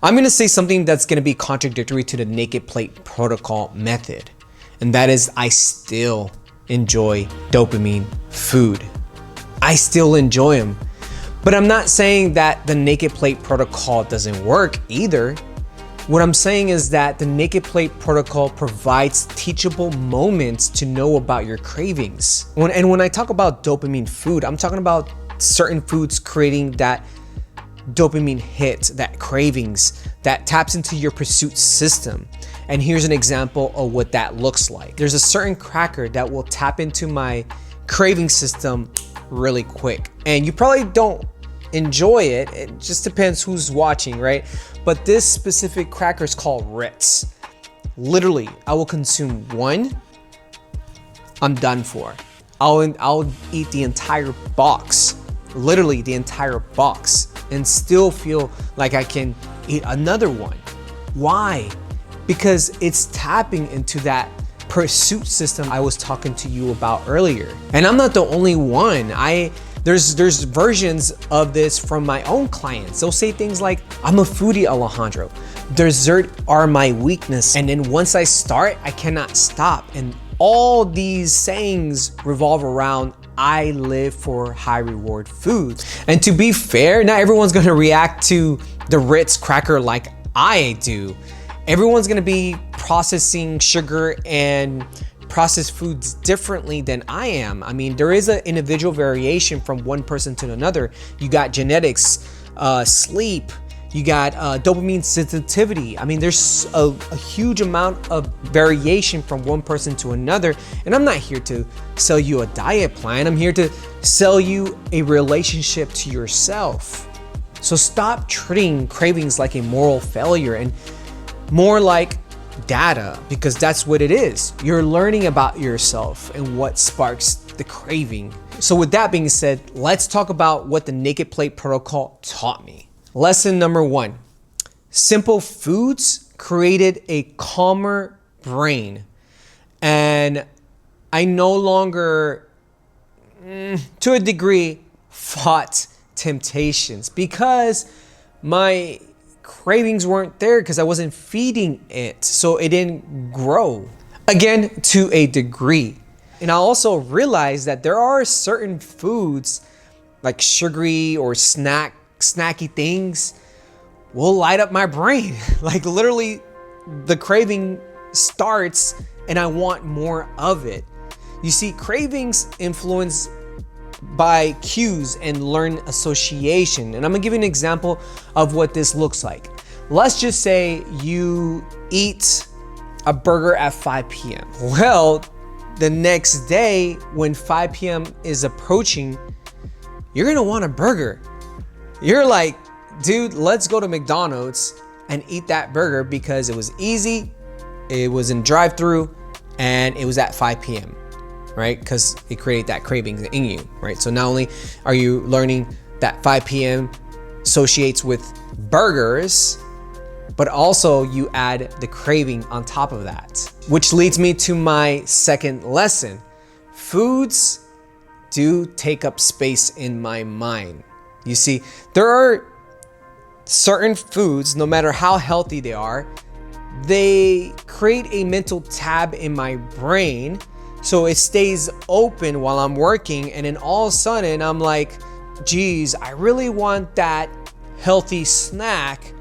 I'm going to say something that's going to be contradictory to the naked plate protocol method. And that is, I still enjoy dopamine food. I still enjoy them. But I'm not saying that the naked plate protocol doesn't work either. What I'm saying is that the naked plate protocol provides teachable moments to know about your cravings. When I talk about dopamine food, I'm talking about certain foods creating that dopamine hit, that cravings, that taps into your pursuit system. And here's an example of what that looks like. There's a certain cracker that will tap into my craving system really quick. And you probably don't enjoy it. It just depends who's watching, right? But this specific cracker is called Ritz. Literally, I will consume one, I'm done for. I'll eat the entire box, literally the entire box, and still feel like I can eat another one. Why? Because it's tapping into that pursuit system I was talking to you about earlier. And I'm not the only one. There's versions of this from my own clients. They'll say things like, I'm a foodie, Alejandro. Dessert are my weakness. And then once I start, I cannot stop. And all these sayings revolve around, I live for high reward foods. And to be fair, not everyone's gonna react to the Ritz cracker like I do. Everyone's gonna be processing sugar and processed foods differently than I am. I mean, there is an individual variation from one person to another. You got genetics, sleep, you got dopamine sensitivity. I mean, there's a huge amount of variation from one person to another. And I'm not here to sell you a diet plan. I'm here to sell you a relationship to yourself. So stop treating cravings like a moral failure and more like data, because that's what it is. You're learning about yourself and what sparks the craving. So with that being said, let's talk about what the naked plate protocol taught me. Lesson number 1, simple foods created a calmer brain. And I no longer, to a degree, fought temptations because my cravings weren't there because I wasn't feeding it. So it didn't grow. Again, to a degree. And I also realized that there are certain foods like sugary or snacky things will light up my brain. Like literally the craving starts and I want more of it. You see, cravings influence by cues and learn association. And I'm gonna give you an example of what this looks like. Let's just say you eat a burger at 5 p.m. Well, the next day when 5 p.m. is approaching, you're gonna want a burger. You're like, dude, let's go to McDonald's and eat that burger because it was easy, it was in drive-through, and it was at 5 p.m. right? Because it created that craving in you, right? So not only are you learning that 5 p.m. associates with burgers, but also you add the craving on top of that. Which leads me to my second lesson. Foods do take up space in my mind. You see, there are certain foods, no matter how healthy they are, they create a mental tab in my brain. So it stays open while I'm working, and then all of a sudden I'm like, geez, I really want that healthy snack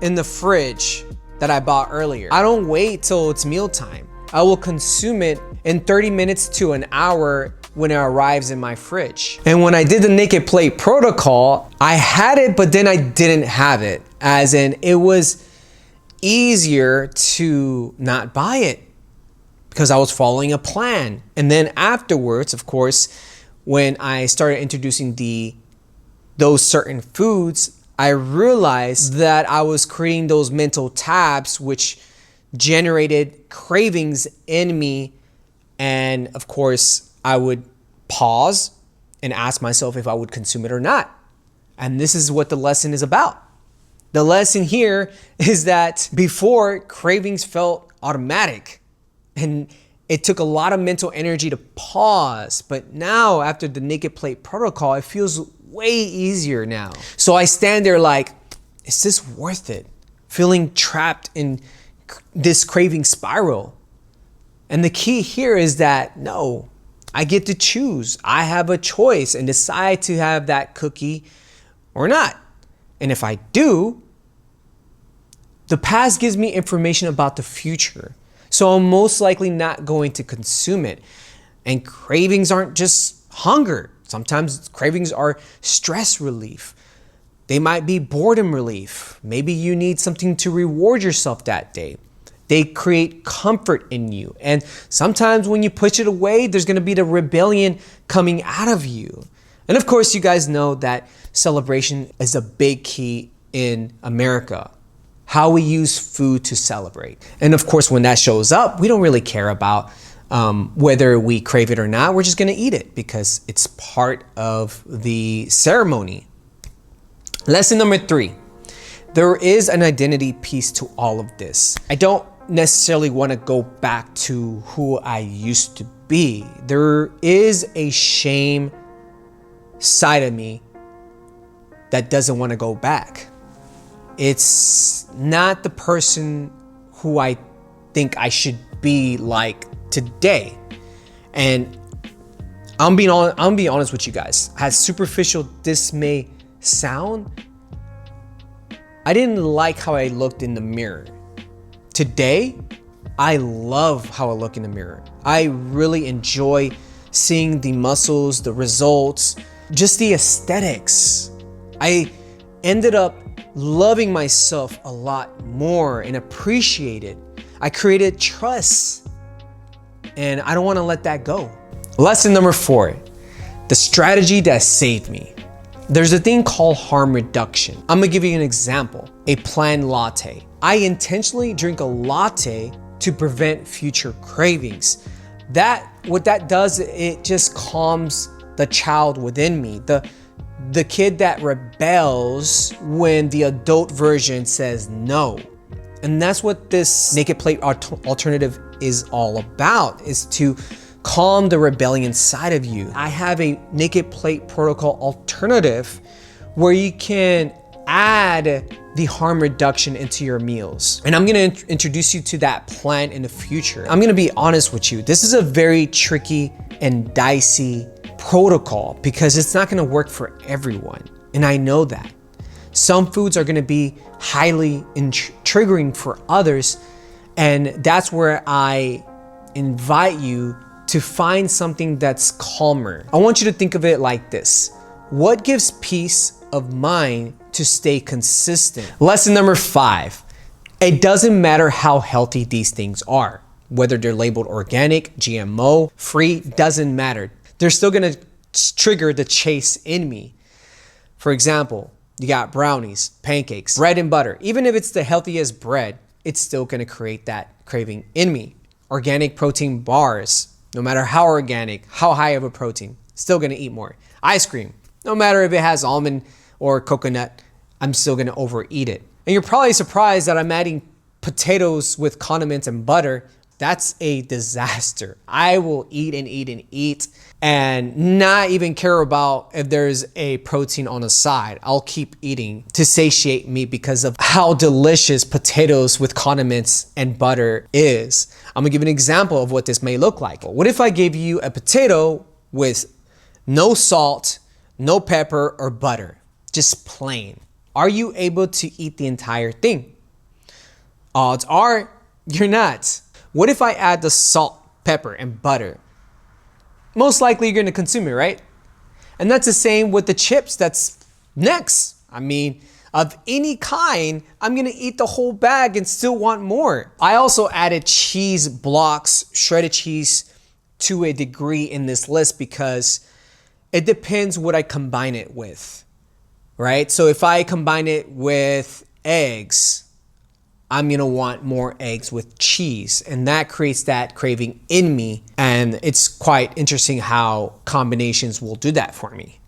in the fridge that I bought earlier. I don't wait till it's mealtime. I will consume it in 30 minutes to an hour when it arrives in my fridge. And when I did the naked plate protocol, I had it, but then I didn't have it. As in, it was easier to not buy it because I was following a plan. And then afterwards, of course, when I started introducing those certain foods, I realized that I was creating those mental tabs which generated cravings in me. And of course, I would pause and ask myself if I would consume it or not. And this is what the lesson is about. The lesson here is that before, cravings felt automatic and it took a lot of mental energy to pause. But now, after the naked plate protocol, it feels way easier now. So I stand there like, is this worth it? Feeling trapped in this craving spiral. And the key here is that no, I get to choose. I have a choice and decide to have that cookie or not. And if I do, the past gives me information about the future. So I'm most likely not going to consume it. And cravings aren't just hunger. Sometimes cravings are stress relief. They might be boredom relief. Maybe you need something to reward yourself that day. They create comfort in you. And sometimes when you push it away, there's going to be the rebellion coming out of you. And of course, you guys know that celebration is a big key in America. How we use food to celebrate. And of course, when that shows up, we don't really care about whether we crave it or not. We're just going to eat it because it's part of the ceremony. Lesson number 3. There is an identity piece to all of this. I don't necessarily want to go back to who I used to be. There is a shame side of me that doesn't want to go back. It's not the person who I think I should be like today. And I'm being honest with you guys. As superficial this may sound, I didn't like how I looked in the mirror. Today, I love how I look in the mirror. I really enjoy seeing the muscles, the results, just the aesthetics. I ended up loving myself a lot more and appreciate it. I created trust and I don't want to let that go. Lesson number 4, the strategy that saved me. There's a thing called harm reduction. I'm gonna give you an example, a planned latte. I intentionally drink a latte to prevent future cravings. What that does, it just calms the child within me. The kid that rebels when the adult version says no. And that's what this naked plate alternative is all about, is to calm the rebellion side of you. I have a naked plate protocol alternative where you can add the harm reduction into your meals. And I'm gonna introduce you to that plan in the future. I'm gonna be honest with you. This is a very tricky and dicey protocol because it's not gonna work for everyone. And I know that. Some foods are gonna be highly triggering for others. And that's where I invite you to find something that's calmer. I want you to think of it like this. What gives peace of mind to stay consistent? Lesson number 5. It doesn't matter how healthy these things are. Whether they're labeled organic, GMO, free, doesn't matter. They're still gonna trigger the chase in me. For example, you got brownies, pancakes, bread and butter. Even if it's the healthiest bread, it's still gonna create that craving in me. Organic protein bars, no matter how organic, how high of a protein, still gonna eat more. Ice cream, no matter if it has almond or coconut, I'm still gonna overeat it. And you're probably surprised that I'm adding potatoes with condiments and butter. That's a disaster. I will eat and eat and eat and not even care about if there's a protein on the side. I'll keep eating to satiate me because of how delicious potatoes with condiments and butter is. I'm gonna give an example of what this may look like. What if I gave you a potato with no salt, no pepper or butter, just plain? Are you able to eat the entire thing? Odds are you're not. What if I add the salt, pepper, and butter? Most likely you're gonna consume it, right? And that's the same with the chips that's next. I mean, of any kind, I'm gonna eat the whole bag and still want more. I also added cheese blocks, shredded cheese to a degree in this list because it depends what I combine it with, right? So if I combine it with eggs, I'm gonna want more eggs with cheese, and that creates that craving in me. And it's quite interesting how combinations will do that for me.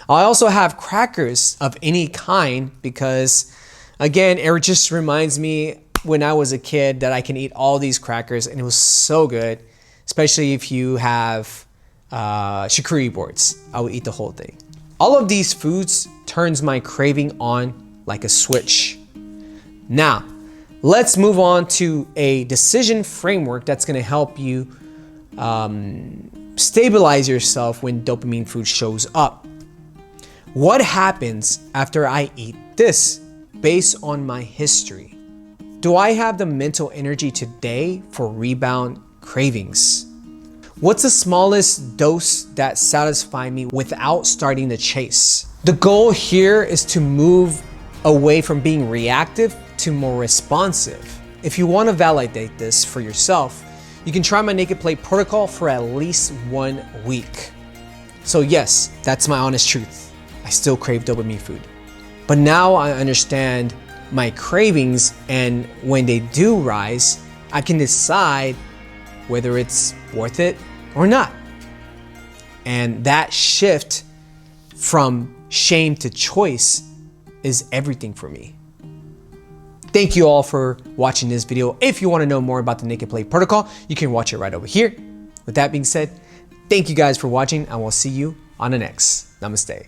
I also have crackers of any kind because, again, it just reminds me when I was a kid that I can eat all these crackers and it was so good, especially if you have charcuterie boards. I would eat the whole thing. All of these foods turns my craving on like a switch. Now, let's move on to a decision framework that's gonna help you stabilize yourself when dopamine food shows up. What happens after I eat this based on my history? Do I have the mental energy today for rebound cravings? What's the smallest dose that satisfies me without starting the chase? The goal here is to move away from being reactive to more responsive. If you want to validate this for yourself, you can try my naked plate protocol for at least 1 week. So yes, that's my honest truth. I still crave dopamine food. But now I understand my cravings, and when they do rise, I can decide whether it's worth it or not. And that shift from shame to choice is everything for me. Thank you all for watching this video. If you want to know more about the naked plate protocol, you can watch it right over here. With that being said, thank you guys for watching, and we'll see you on the next. Namaste.